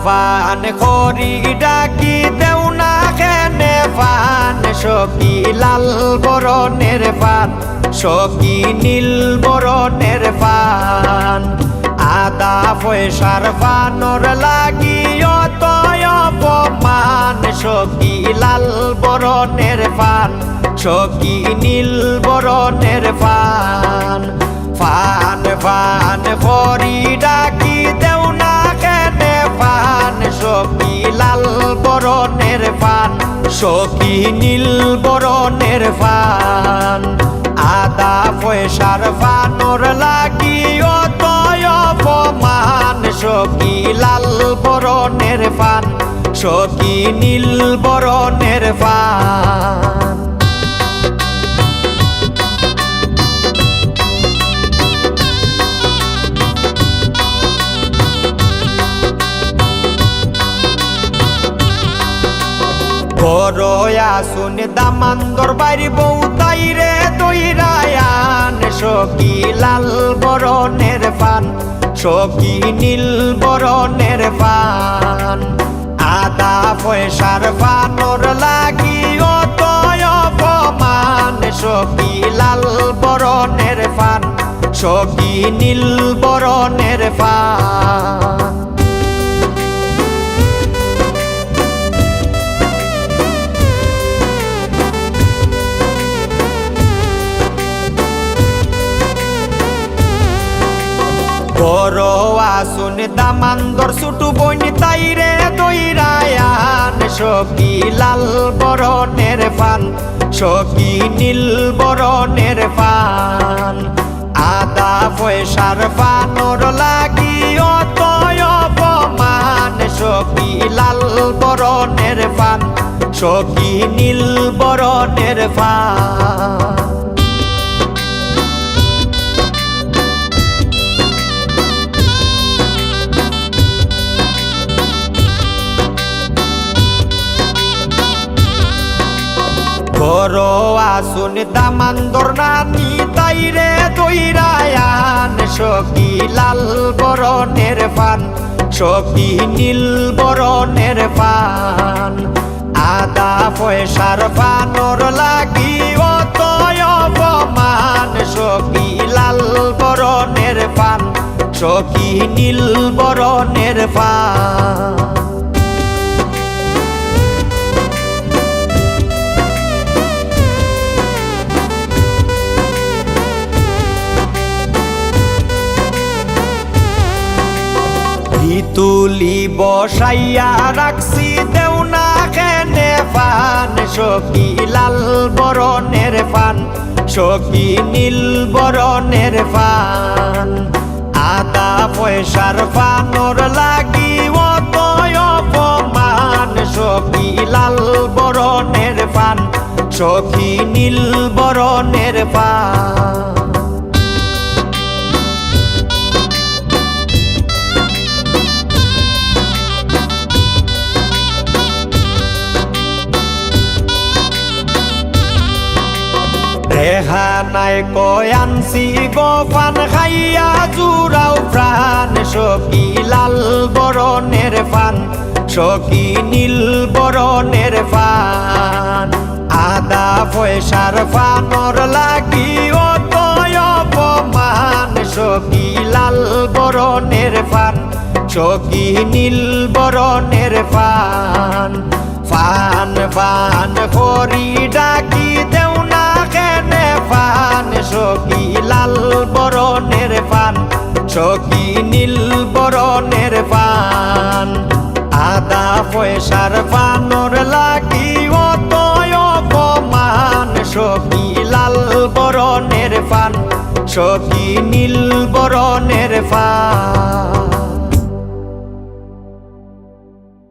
fun করি ডাকি দেও না কেনে ফান সখী লাল বরণের ফান সখী নীল বরণের ফান আদা পয়সার ফানর লাগি অতয় অপমান সখী লাল বরণের ফান সখী নীল বরণের ফান ফান ফান করি ডাকি দেও না কেনে ফান সখী লাল বরণের ফান সখী নীল বরণের ফান আদা পয়সার ফানর লাগি অতয় অপমান সখী লাল বরণের ফান সখী নীল বরণের ফান বড়য়া শুনে দামান্দর বাড়ি বউ তাইরে দইরায়ান সখী লাল বরণের ফান সখী নীল বরণের ফান আদা পয়সার ফানর লাগি অতয় অপমান সখী লাল বরণের ফান সখী নীল বরণের ফান বড় আসুন দামান্দর ছুটু বইন তাইরে দইরায়ান সখী লাল বরণের ফান সখী নীল বরণের ফান আদা পয়সার ফানর লাগি অতয় অপমান সখী লাল বরণের ফান সখী নীল বরণের ফান বড় আসুন দামান্দর নানি তাইরে দইরায়ান সখী লাল বরণের ফান সখী নীল বরণের ফান আদা পয়সার ফানর লাগি অতয় অপমান সখী লাল বরণের ফান সখী নীল বরণের ফান তুলি বসাইয়া রাখছি দেও না কেনে ফান সখী লাল বরণের ফান সখী নীল বরণের ফান আদা পয়সার ফানর লাগি অতয় অপমান সখী লাল বরণের ফান সখী নীল বরণের ফান রেহানায় কয়ানসি গোফান খাইয়া জুড়াও প্রাণ সখী লাল বরণের ফান সখী নীল বরণের ফান আদা পয়সার ফানর লাগি অতয় অপমান সখী লাল বরণের ফান সখী নীল বরণের ফান ফান ফান করি ডাকি দেও না কেনে ফান সখী লাল বরণের ফান সখী নীল বরণের ফান আদা পয়সার ফানর লাগি অতয় অপমান সখী লাল বরণের ফান সখী নীল বরণের ফান